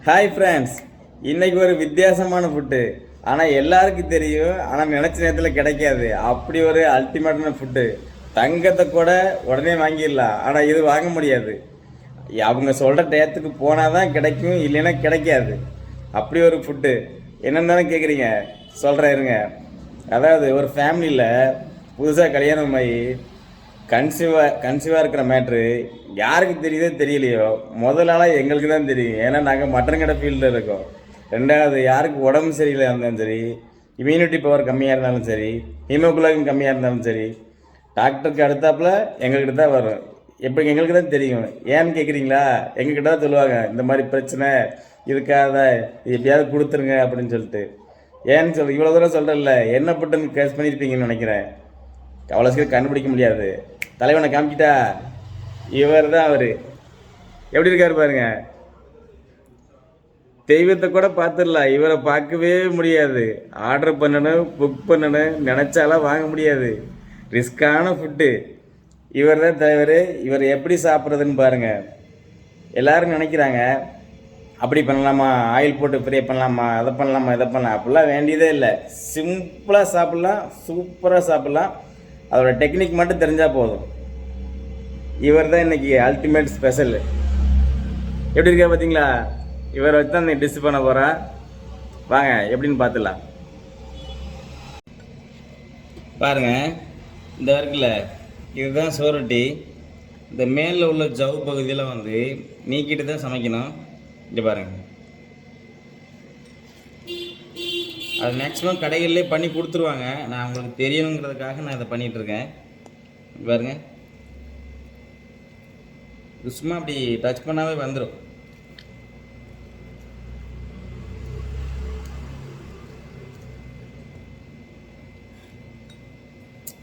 Hi friends, இன்னைக்கு ஒரு வித்தியாசமான ஃபுட்டு. ஆனால் எல்லாருக்கும் தெரியும், ஆனால் நினச்ச நேரத்தில் கிடைக்காது. அப்படி ஒரு அல்டிமேட்டான ஃபுட்டு. தங்கத்தை கூட உடனே வாங்கிடலாம், ஆனால் இது வாங்க முடியாது. அவங்க சொல்கிற டயத்துக்கு போனால் தான் கிடைக்கும், இல்லைன்னா கிடைக்காது. அப்படி ஒரு ஃபுட்டு என்னன்னு தானே கேட்குறீங்க? சொல்கிறேன் இருங்க. அதாவது ஒரு ஃபேமிலியில் புதுசாக கல்யாணம் ஆகி கன்சீவாக இருக்கிற மேட்ரு யாருக்கு தெரியுதோ தெரியலையோ, முதலாளாக எங்களுக்கு தான் தெரியும். ஏன்னா நாங்கள் மட்டன் கடை ஃபீல்டில் இருக்கோம். ரெண்டாவது, யாருக்கு உடம்பு சரியில்லை இருந்தாலும் சரி, இம்யூனிட்டி பவர் கம்மியாக இருந்தாலும் சரி, ஹீமோகுளோபின் கம்மியாக இருந்தாலும் சரி, டாக்டருக்கு அடுத்தாப்புல எங்கள்கிட்ட தான் வரும். எப்படி எங்களுக்கு தான் தெரியும். ஏன்னு கேட்குறீங்களா? எங்ககிட்ட தான் சொல்லுவாங்க, இந்த மாதிரி பிரச்சனை இதுக்காக எப்படியாவது கொடுத்துருங்க அப்படின்னு சொல்லிட்டு. ஏன்னு சொல்லி இவ்வளோ தூரம் சொல்கிறேன்ல, என்ன பட்டுன்னு கேஸ் பண்ணியிருப்பீங்கன்னு நினைக்கிறேன். அவ்வளோ சீக்கிரம் கண்டுபிடிக்க முடியாது. தலைவனை காமிக்கிட்டா இவர் தான் அவர். எப்படி இருக்காரு பாருங்க. தெய்வத்தை கூட பார்த்துடலாம், இவரை பார்க்கவே முடியாது. ஆர்டர் பண்ணணும், புக் பண்ணணும், நினச்சாலாம் வாங்க முடியாது. ரிஸ்கான ஃபுட்டு. இவர் தான் தலைவர். இவர் எப்படி சாப்பிட்றதுன்னு பாருங்கள். எல்லோரும் நினைக்கிறாங்க, அப்படி பண்ணலாமா, ஆயில் போட்டு ஃப்ரை பண்ணலாமா, அதை பண்ணலாமா, இதை பண்ணலாம். அப்படிலாம் வேண்டியதே இல்லை. சிம்பிளாக சாப்பிட்லாம், சூப்பராக சாப்பிட்லாம். அதோட டெக்னிக் மட்டும் தெரிஞ்சால் போதும். இவர் தான் இன்னைக்கு அல்டிமேட் ஸ்பெஷல். எப்படி இருக்கா பார்த்தீங்களா? இவரை வச்சு தான் இன்னைக்கு டிஷ் பண்ண போகிறேன். வாங்க எப்படின்னு பார்த்துடலாம். பாருங்க, இந்த இருக்குல்ல, இதுதான் சோரொட்டி. இந்த மேலில் உள்ள ஜவ் பகுதியில் வந்து நீக்கிட்டு தான் சமைக்கணும். இங்கே பாருங்க, அது மேக்ஸிமம் கடைகளிலே பண்ணி கொடுத்துருவாங்க. நான் உங்களுக்கு தெரியணுங்கிறதுக்காக நான் இதை பண்ணிகிட்ருக்கேன். பாருங்க, சும்மா அப்படி டச் பண்ணாவே வந்துடும்.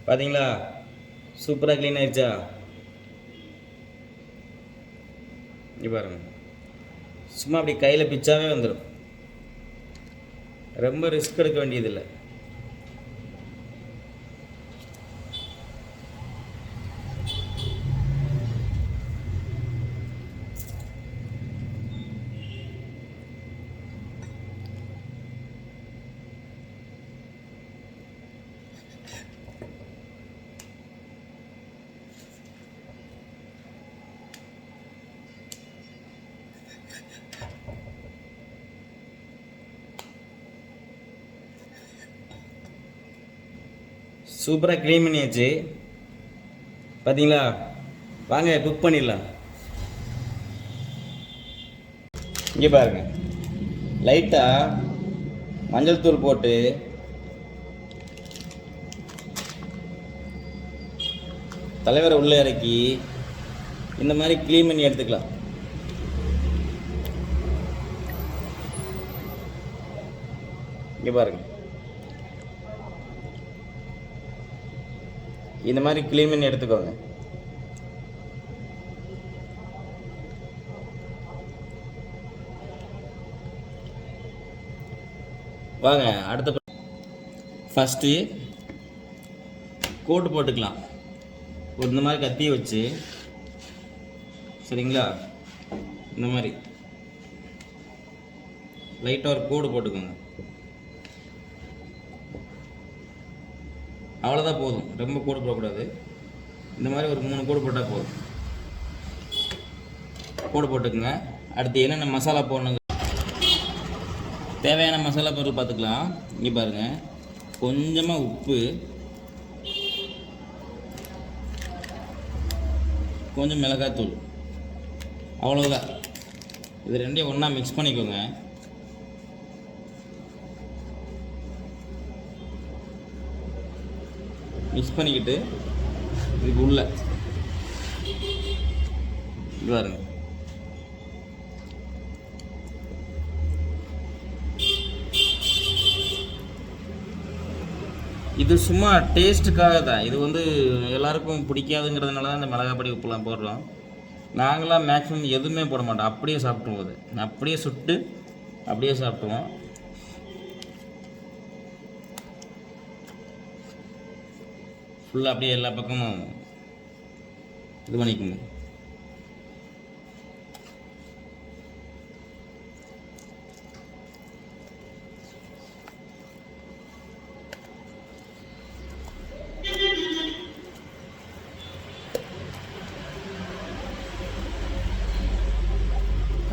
பார்த்தீங்களா? சூப்பராக க்ளீன் ஆயிடுச்சா? இங்கே பாருங்க, சும்மா அப்படி கையில் பிச்சாவே வந்துடும். ரொம்ப ரிஸ்க் எடுக்க வேண்டியதில்லை. சூப்பராக க்ளீன் பண்ணியாச்சு. பார்த்தீங்களா? வாங்க குக் பண்ணிடலாம். இங்கே பாருங்க, லைட்டாக மஞ்சள் தூள் போட்டு தலைவரை உள்ளே இறக்கி இந்த மாதிரி க்ளீன் பண்ணி எடுத்துக்கலாம். இங்கே பாருங்க, இந்த மாதிரி க்ளீன் பண்ணி எடுத்துக்கோங்க. வாங்க அடுத்த ஃபஸ்ட்டு கோட்டு போட்டுக்கலாம். ஒரு இந்த மாதிரி கத்தியை வச்சு, சரிங்களா, இந்த மாதிரி லைட்டாக ஒரு கோடு போட்டுக்கோங்க. அவ்வளோதான், போதும். ரொம்ப கோடு போடக்கூடாது. இந்த மாதிரி ஒரு 3 கோடு போட்டால் போதும். கோடு போட்டுக்குங்க. அடுத்து என்னென்ன மசாலா போடணுங்க, தேவையான மசாலா பொருள் பார்த்துக்கலாம். இங்கே பாருங்கள், கொஞ்சமாக உப்பு, கொஞ்சம் மிளகாத்தூள், அவ்வளோதான். இது ரெண்டையும் ஒன்றா மிக்ஸ் பண்ணிக்கோங்க. மிக்ஸ் பண்ணிக்கிட்டு இதுக்கு உள்ள பாருங்க, இது சும்மா டேஸ்ட்டுக்காக தான். இது வந்து எல்லாருக்கும் பிடிக்காதுங்கிறதுனால தான் இந்த மிளகாப்பொடி உப்புலாம் போடுறோம். நாங்களாம் மேக்ஸிமம் எதுவுமே போட மாட்டோம், அப்படியே சாப்பிட்ருவோம். அது அப்படியே சுட்டு அப்படியே சாப்பிட்ருவோம். ஃபுல்லாக அப்படியே எல்லா பக்கமும் இது பண்ணிக்கோங்க.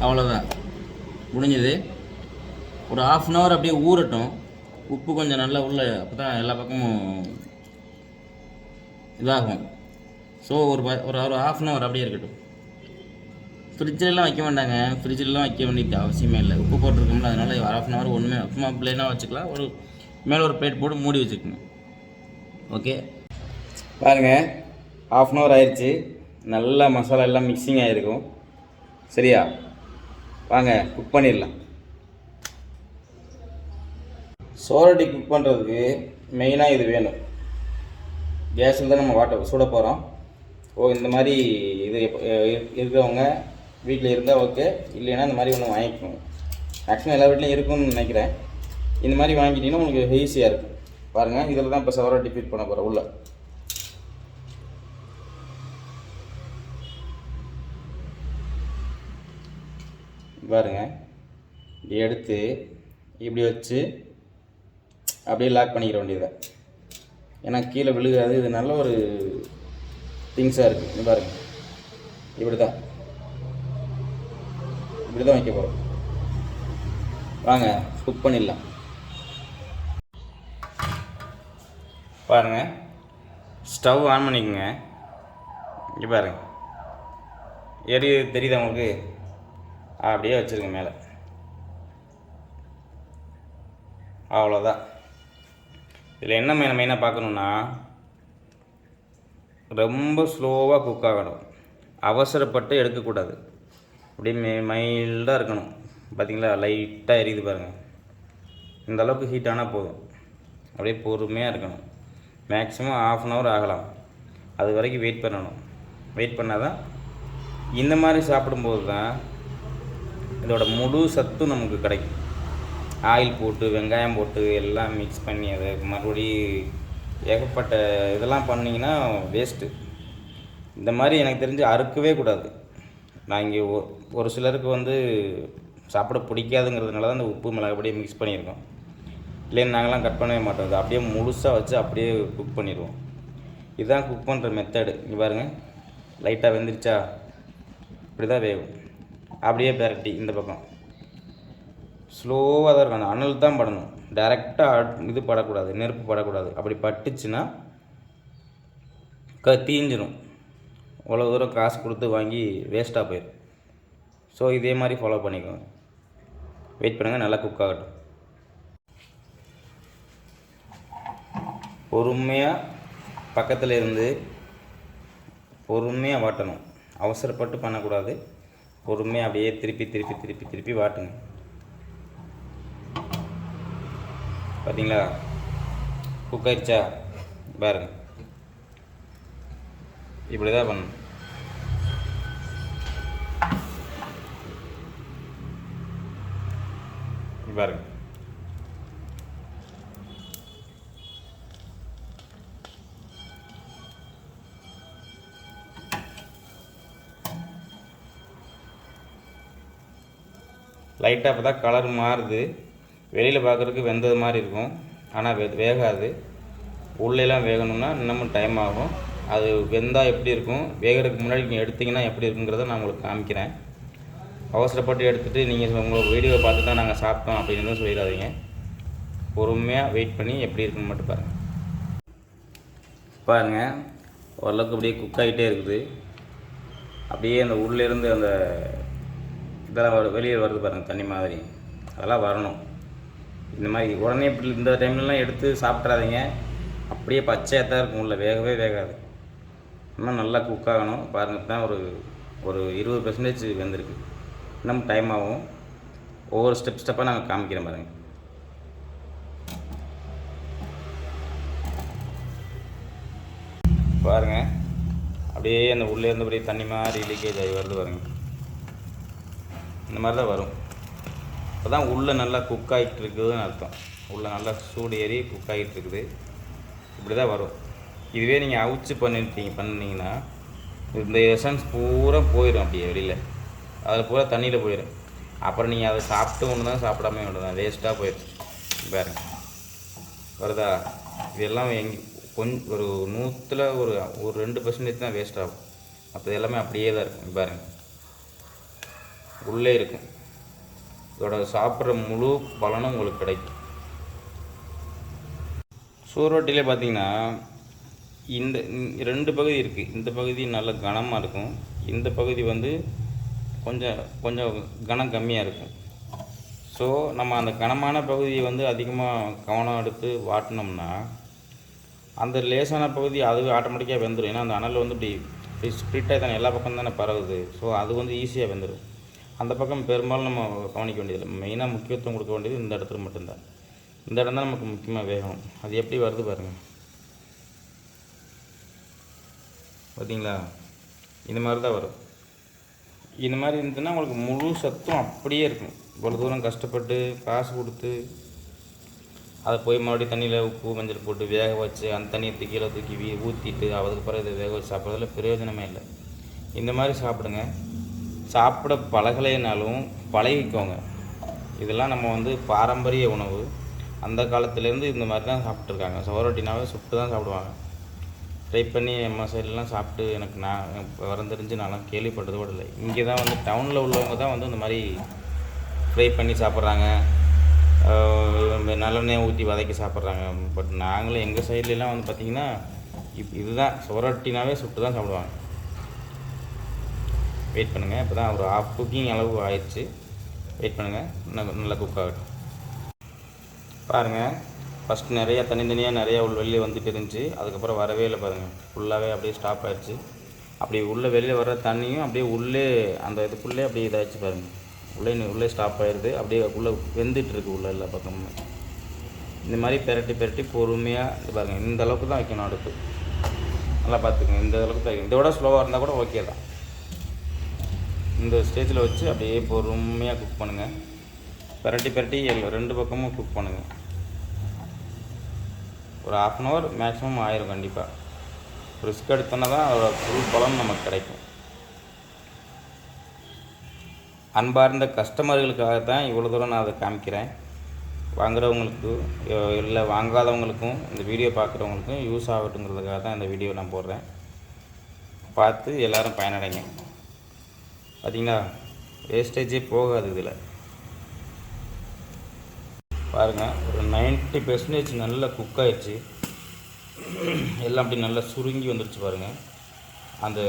அவ்வளோதான், முடிஞ்சது. ஒரு 1/2 hour அப்படியே ஊறட்டும். உப்பு கொஞ்சம் நல்லா உள்ள, அப்போ தான் எல்லா பக்கமும் இதாகும். ஸோ ஒரு 1/2 hour அப்படியே இருக்கட்டும். ஃப்ரிட்ஜிலலாம் வைக்க மாட்டாங்க, ஃப்ரிட்ஜிலலாம் வைக்க வேண்டியது அவசியமே இல்லை. உப்பு போட்டிருக்கோம்ல, அதனால் 1/2 hour ஒன்றுமே சும்மா பிளேனாக வச்சுக்கலாம். ஒரு மேலே ஒரு பிளேட் போட்டு மூடி வச்சுக்கோங்க. ஓகே, பாருங்கள் 1/2 hour ஆயிடுச்சு. நல்லா மசாலா எல்லாம் மிக்சிங் ஆகிருக்கும். சரியா, வாங்க குக் பண்ணிடலாம். சோரட்டி குக் பண்ணுறதுக்கு மெயினாக இது வேணும். கேஸில் தான் நம்ம வாட்டர் சுட போகிறோம். இந்த மாதிரி இது இருக்கிறவங்க வீட்டில் இருந்தால் ஓகே, இல்லைன்னா இந்த மாதிரி ஒன்று வாங்கிக்கோங்க. மேக்ஸிமம் எல்லா வீட்லையும் இருக்கும்னு நினைக்கிறேன். இந்த மாதிரி வாங்கிட்டீங்கன்னா உங்களுக்கு ஈஸியாக இருக்கும். பாருங்கள், இதில் தான் இப்போ சோரட்டி ஃபிட் பண்ண போகிறோம். உள்ள பாருங்கள், இப்படி எடுத்து இப்படி வச்சு அப்படியே லாக் பண்ணிக்கிற வேண்டியது. ஏன்னா கீழே விழுகாது. இது நல்ல ஒரு திங்ஸாக இருக்குது. இது பாருங்கள், இப்படி தான் வைக்க போகிறோம். வாங்க குக் பண்ணிடலாம். பாருங்கள், ஸ்டவ் ஆன் பண்ணிக்கோங்க. இங்கே பாருங்கள், தெரியுதா உங்களுக்கு? அப்படியே வச்சுருங்க மேலே. அவ்வளோதான். இதில் என்ன மெயினாக பார்க்கணுன்னா, ரொம்ப ஸ்லோவாக குக் ஆகணும். அவசரப்பட்டு எடுக்கக்கூடாது. அப்படியே மைல்டாக இருக்கணும். பார்த்திங்களா, லைட்டாக எரியுது பாருங்கள். இந்த அளவுக்கு ஹீட் ஆனால் போதும். அப்படியே பொறுமையாக இருக்கணும். மேக்ஸிமம் 1/2 hour ஆகலாம். அது வரைக்கும் வெயிட் பண்ணணும். வெயிட் பண்ணால் தான் இந்த மாதிரி சாப்பிடும்போது தான் இதோட முழு சத்தும் நமக்கு கிடைக்கும். ஆயில் போட்டு வெங்காயம் போட்டு எல்லாம் மிக்ஸ் பண்ணி அதை மறுபடி ஏகப்பட்ட இதெல்லாம் பண்ணிங்கன்னா வேஸ்ட்டு. இந்த மாதிரி எனக்கு தெரிஞ்சு அறுக்கவே கூடாது. நான் இங்கே ஒரு சிலருக்கு சாப்பிட பிடிக்காதுங்கிறதுனால தான் இந்த உப்பு மிளகாய் அப்படியே மிக்ஸ் பண்ணியிருக்கோம். இல்லைன்னு நாங்களாம் கட் பண்ணவே மாட்டோம். இது அப்படியே முழுசாக வச்சு அப்படியே குக் பண்ணிடுவோம். இதுதான் குக் பண்ணுற மெத்தடு. இங்கே பாருங்கள், லைட்டாக வெந்துருச்சா? இப்படி தான் வேகும். அப்படியே பெரட்டி இந்த பக்கம் ஸ்லோவாக தான் இருக்கும். அந்த அனல் தான் படணும். டைரெக்டாக இது படக்கூடாது, நெருப்பு படக்கூடாது. அப்படி பட்டுச்சுன்னா தீஞ்சிடும். அவ்வளோ தூரம் காசு கொடுத்து வாங்கி வேஸ்ட்டாக போயிடும். ஸோ இதே மாதிரி ஃபாலோ பண்ணிக்கோங்க. வெயிட் பண்ணுங்கள், நல்லா குக் ஆகட்டும். பொறுமையாக பக்கத்தில் இருந்து பொறுமையாக வாட்டணும். அவசரப்பட்டு பண்ணக்கூடாது. பொறுமையாக அப்படியே திருப்பி வாட்டுங்க. பார்த்தீங்களா, குக் ஆயிடுச்சா? பாருங்க, இப்படி தான் பண்ணணும். பாருங்க, லைட்டாக இப்போ தான் கலர் மாறுது. வெளியில் பார்க்குறதுக்கு வெந்தது மாதிரி இருக்கும், ஆனால் வேகாது. உள்ளெல்லாம் வேகணும்னா இன்னமும் டைம் ஆகும். அது வெந்தால் எப்படி இருக்கும், வேகிறதுக்கு முன்னாடி நீங்கள் எடுத்திங்கன்னா எப்படி இருக்குங்கிறத நான் உங்களுக்கு காமிக்கிறேன். அவசரப்பட்டு எடுத்துகிட்டு நீங்கள் உங்களுக்கு வீடியோவை பார்த்து தான் நாங்கள் சாப்பிட்டோம் அப்படின்னு சொல்லிடாதீங்க. பொறுமையாக வெயிட் பண்ணி எப்படி இருக்குன்னு மட்டும் பாருங்கள். பாருங்கள், ஓரளவுக்கு அப்படியே குக் ஆகிட்டே இருக்குது. அப்படியே அந்த உள்ளேருந்து அந்த இதெல்லாம் வெளியே வருது பாருங்கள், தண்ணி மாதிரி. அதெல்லாம் வரணும். இந்த மாதிரி உடனே இப்படி இந்த டைம்லலாம் எடுத்து சாப்பிட்றாதீங்க. அப்படியே பச்சையாக தான் இருக்கும், உள்ள வேகவே வேகாது. இன்னும் நல்லா குக் ஆகணும். பாருங்கள், தான் ஒரு 20% வெந்திருக்கு. இன்னும் டைம் ஆகும். ஒவ்வொரு ஸ்டெப்பாக நாங்கள் காமிக்கிறேன் பாருங்கள். பாருங்கள், அப்படியே அந்த உள்ளேருந்து அப்படியே தண்ணி மாதிரி லீக்கேஜ் ஆகி வருது பாருங்கள். இந்த மாதிரி தான் வரும். இப்போ தான் உள்ளே நல்லா குக் ஆகிட்டு இருக்குதுன்னு அர்த்தம். உள்ளே நல்லா சூடு ஏறி குக் ஆகிட்டு இருக்குது. இப்படி தான் வரும். இதுவே நீங்கள் அவிச்சு பண்ணிங்கன்னா இந்த எசன்ஸ் பூரா போயிடும் அப்படியே வெளியில். அதில் பூரா தண்ணியில் போயிடும். அப்புறம் நீங்கள் அதை சாப்பிட்டு ஒன்று தான், சாப்பிடாம ஒன்று தான், வேஸ்ட்டாக போயிடும். பாருங்க வருதா? இதெல்லாம் ஒரு 100ல் ஒரு 2% தான் வேஸ்ட் ஆகும். அப்போ எல்லாமே அப்படியே தான் இருக்கும். பாருங்கள், உள்ளே இருக்கும். இதோட சாப்பிட்ற முழு பலனும் உங்களுக்கு கிடைக்கும். சுவரொட்டிலே பார்த்தீங்கன்னா இந்த 2 பகுதி இருக்குது. இந்த பகுதி நல்ல கனமாக இருக்கும், இந்த பகுதி வந்து கொஞ்சம் கொஞ்சம் கனம் கம்மியாக இருக்கும். ஸோ நம்ம அந்த கனமான பகுதியை வந்து அதிகமாக கவனம் எடுத்து வாட்டினோம்னா அந்த லேசான பகுதி அதுவே ஆட்டோமேட்டிக்காக வெந்துடும். ஏன்னா அந்த அனல் வந்து இப்படி ஸ்ப்ளிட்டாக தானே எல்லா பக்கம் தானே பரவுது. ஸோ அது வந்து ஈஸியாக வெந்துடும். அந்த பக்கம் பெரும்பாலும் நம்ம கவனிக்க வேண்டியதில்லை. மெயினாக முக்கியத்துவம் கொடுக்க வேண்டியது இந்த இடத்துல மட்டும்தான். இந்த இடம் தான் நமக்கு முக்கியமாக வேகணும். அது எப்படி வருது பாருங்கள். பார்த்தீங்களா, இந்த மாதிரி தான் வரும். இந்த மாதிரி இருந்துச்சுன்னா உங்களுக்கு முழு சத்தும் அப்படியே இருக்கும். இவ்வளோ தூரம் கஷ்டப்பட்டு காசு கொடுத்து அதை போய் மறுபடியும் தண்ணியில் உப்பு மஞ்சள் போட்டு வேக வச்சு அந்த தண்ணியை கீழே தூக்கி ஊற்றிட்டு அதுக்கு பிறகு இதை வேக வச்சு சாப்பிட்றதுல பிரயோஜனமே இல்லை. இந்த மாதிரி சாப்பிடுங்க. சாப்பிட பழகலைனாலும் பழகிக்கோங்க. இதெல்லாம் நம்ம வந்து பாரம்பரிய உணவு. அந்த காலத்துலேருந்து இந்த மாதிரி தான் சாப்பிட்ருக்காங்க. சுவரொட்டினாவே சுட்டு தான் சாப்பிடுவாங்க. ட்ரை பண்ணி நம்ம சைட்லாம் சாப்பிட்டு எனக்கு நான் விவரம் தெரிஞ்சு நான்லாம் கேள்விப்பட்டது கூட இல்லை. இங்கே தான் வந்து டவுனில் உள்ளவங்க தான் வந்து இந்த மாதிரி ஃப்ரை பண்ணி சாப்பிட்றாங்க, நல்லெண்ணெய் ஊற்றி வதக்கி சாப்பிட்றாங்க. பட் நாங்களும் எங்கள் சைட்லலாம் வந்து பார்த்திங்கன்னா இதுதான் சுவரொட்டினாவே சுட்டு தான் சாப்பிடுவாங்க. வெயிட் பண்ணுங்கள். இப்போ தான் ஒரு ஹாஃப் குக்கிங் அளவு ஆயிடுச்சு. வெயிட் பண்ணுங்கள், நல்லா குக் ஆகட்டும். பாருங்கள், ஃபஸ்ட்டு நிறையா தனித்தனியாக நிறையா வெளியே வந்துட்டு இருந்துச்சு. அதுக்கப்புறம் வரவே இல்லை பாருங்கள். ஃபுல்லாகவே அப்படியே ஸ்டாப் ஆகிடுச்சு. அப்படி உள்ளே வெளியே வர்ற தண்ணியும் அப்படியே உள்ளே அந்த இதுக்குள்ளே அப்படியே இதாகிடுச்சு பாருங்கள். உள்ளே ஸ்டாப் ஆகிடுது. அப்படியே உள்ளே வெந்துட்டுருக்கு உள்ளே எல்லா பக்கமும். இந்த மாதிரி பெரட்டி பொறுமையாக இது பாருங்கள். இந்த அளவுக்கு தான் வைக்கணும் அடுப்பு. நல்லா பார்த்துக்கோங்க. இந்த அளவுக்கு தான் வைக்கணும். இதோட ஸ்லோவாக இருந்தால் கூட ஓகே தான். இந்த ஸ்டேஜில் வச்சு அப்படியே பொறுமையாக குக் பண்ணுங்கள். பெரட்டி 2 பக்கமும் குக் பண்ணுங்கள். ஒரு 1/2 hour மேக்ஸிமம் ஆயிரும். கண்டிப்பாக ரிஸ்க் எடுத்தோன்னா தான் அதோட ஃபுல் பலன் நமக்கு கிடைக்கும். அன்பார்ந்த கஸ்டமர்களுக்காக தான் இவ்வளோ தூரம் நான் அதை காமிக்கிறேன். வாங்குறவங்களுக்கு இல்லை வாங்காதவங்களுக்கும் இந்த வீடியோ பார்க்குறவங்களுக்கும் யூஸ் ஆகட்டுங்கிறதுக்காக தான் இந்த வீடியோ நான் போடுறேன். பார்த்து எல்லோரும் பயனடைங்க. பார்த்திங்களா, வேஸ்டேஜே போகாது இதில். பாருங்கள், ஒரு 90% நல்லா குக் ஆகிடுச்சு. எல்லாம் அப்படி நல்லா சுருங்கி வந்துடுச்சு பாருங்கள். அந்த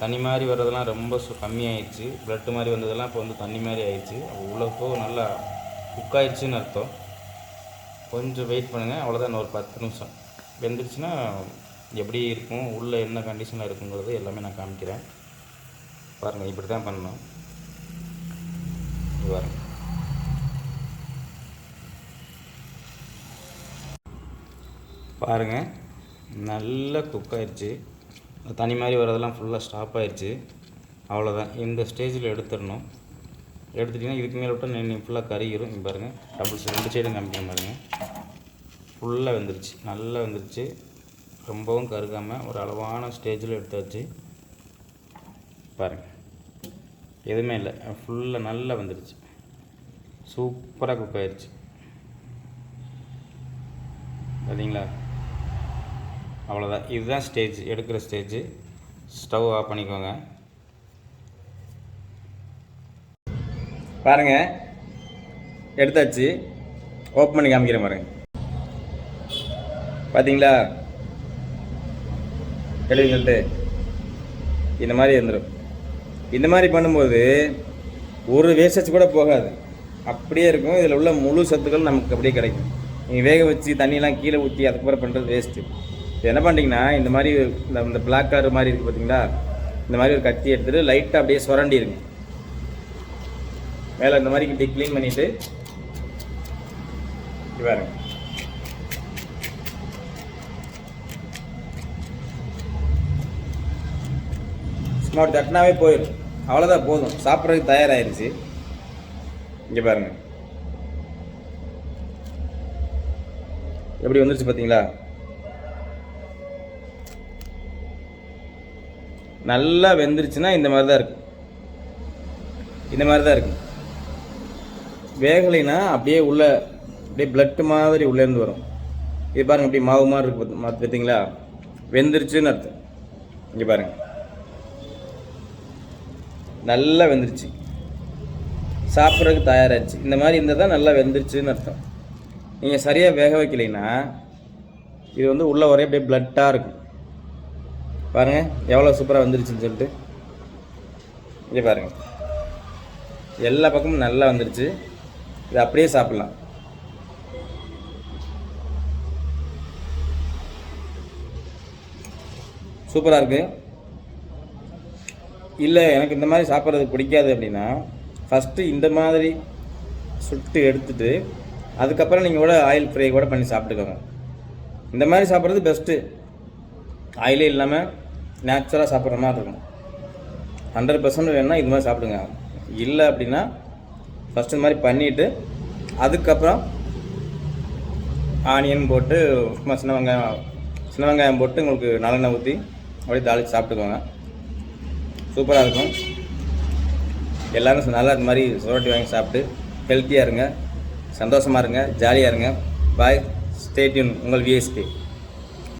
தண்ணி மாதிரி வர்றதெல்லாம் ரொம்ப கம்மியாகிடுச்சு. ப்ளட்டு மாதிரி வந்ததெல்லாம் இப்போ வந்து தண்ணி மாதிரி ஆயிடுச்சு. உள்ளப்போ நல்லா குக் ஆகிடுச்சின்னு அர்த்தம். கொஞ்சம் வெயிட் பண்ணுங்கள், அவ்வளோதான். ஒரு 10 நிமிஷம் வெந்துருச்சுன்னா எப்படி இருக்கும், உள்ளே என்ன கண்டிஷனில் இருக்குங்கிறது எல்லாமே நான் காமிக்கிறேன். பாருங்கள், இப்படி தான் பண்ணணும். பாருங்கள், பாருங்கள், நல்லா குக் ஆயிடுச்சு. தனி மாதிரி வரதெல்லாம் ஃபுல்லாக ஸ்டாப் ஆயிடுச்சு. அவ்வளோதான். இந்த ஸ்டேஜில் எடுத்துடணும். எடுத்துட்டிங்கன்னா இதுக்கு மேலே விட்டால் ஃபுல்லாக கறிக்கிறோம். இங்கே பாருங்கள், டபுள்ஸ் 2 சைடும் காமிக்கிற பாருங்கள். ஃபுல்லாக வெந்துருச்சு, நல்லா வெந்துருச்சு. ரொம்பவும் கருகாமல் ஒரு அளவான ஸ்டேஜில் எடுத்தாச்சு. பாருங்கள், எதுவுமே இல்லை, ஃபுல்லாக நல்லா வந்துடுச்சு. சூப்பராக குக் ஆயிடுச்சு. பார்த்தீங்களா, அவ்வளோதான். இதுதான் ஸ்டேஜ், எடுக்கிற ஸ்டேஜ். ஸ்டவ் ஆஃப் பண்ணிக்கோங்க. பாருங்கள், எடுத்தாச்சு. ஓப்பன் பண்ணி காமிக்கிறேன் பாருங்கள். பார்த்தீங்களா, சொல்லிட்டு இந்த மாதிரி இருந்துடும். இந்த மாதிரி பண்ணும்போது ஒரு வேஸ்டேஜ் கூட போகாது, அப்படியே இருக்கும். இதில் உள்ள முழு சத்துக்கள் நமக்கு அப்படியே கிடைக்கும். நீங்கள் வேக வச்சு தண்ணியெல்லாம் கீழே ஊற்றி அதுக்கப்புறம் பண்ணுறது வேஸ்ட்டு. என்ன பண்ணிட்டீங்கன்னா, இந்த மாதிரி இந்த பிளாக் கலர் மாதிரி இருக்குது பார்த்தீங்களா, இந்த மாதிரி ஒரு கத்தி எடுத்துகிட்டு லைட்டாக அப்படியே சுரண்டி இருக்கு மேலே. இந்த மாதிரி இப்படி க்ளீன் பண்ணிவிட்டு பாருங்க. சும்மா அப்படி தட்டினாவே போயிடும். அவ்வளோதான், போதும். சாப்பிட்றதுக்கு தயாராகிருச்சு. இங்கே பாருங்கள் எப்படி வந்துருச்சு பார்த்தீங்களா. நல்லா வெந்துருச்சுன்னா இந்த மாதிரி தான் இருக்கும். இந்த மாதிரி தான் இருக்கும். வேகலைன்னா அப்படியே உள்ள அப்படியே பிளட்டு மாதிரி உள்ளேருந்து வரும். இது பாருங்கள், அப்படியே மாவு மாதிரி இருக்கு பார்த்தீங்களா. வெந்துருச்சுன்னு அர்த்தம். இங்கே பாருங்கள், நல்லா வெந்துருச்சு. சாப்பிட்றதுக்கு தயாராகிடுச்சு. இந்த மாதிரி இருந்தால் தான் நல்லா வெந்துருச்சுன்னு அர்த்தம். நீங்கள் சரியாக வேக வைக்கலைன்னா இது வந்து உள்ளே ஒரே அப்படியே பிளட்டாக இருக்கும். பாருங்கள் எவ்வளோ சூப்பராக வந்துருச்சுன்னு சொல்லிட்டு. இங்கே பாருங்கள் எல்லா பக்கமும் நல்லா வந்துருச்சு. இது அப்படியே சாப்பிட்லாம். சூப்பராக இருக்குது. இல்லை எனக்கு இந்த மாதிரி சாப்பிட்றது பிடிக்காது அப்படின்னா ஃபஸ்ட்டு இந்த மாதிரி சுட்டு எடுத்துட்டு அதுக்கப்புறம் நீங்கள் கூட ஆயில் ஃப்ரை கூட பண்ணி சாப்பிட்டுக்கோங்க. இந்த மாதிரி சாப்பிட்றது பெஸ்ட்டு. ஆயிலே இல்லாமல் நேச்சுரலாக சாப்பிட்ற மாதிரி இருக்கும். 100% வேணும்னா இது மாதிரி சாப்பிடுங்க. இல்லை அப்படின்னா ஃபஸ்ட்டு இந்த மாதிரி பண்ணிவிட்டு அதுக்கப்புறம் ஆனியன் போட்டு சும்மா சின்ன வெங்காயம் போட்டு உங்களுக்கு நல்லெண்ணெய் ஊற்றி அப்படியே தாளித்து சாப்பிட்டுக்கோங்க. சூப்பராக இருக்கும். எல்லோரும் நல்லா இது மாதிரி சுரட்டி வாங்கி சாப்பிட்டு ஹெல்த்தியாக இருங்க, சந்தோஷமாக இருங்க, ஜாலியாக இருங்க. பாய், ஸ்டே டியூன். உங்கள் விஎஸ்கே.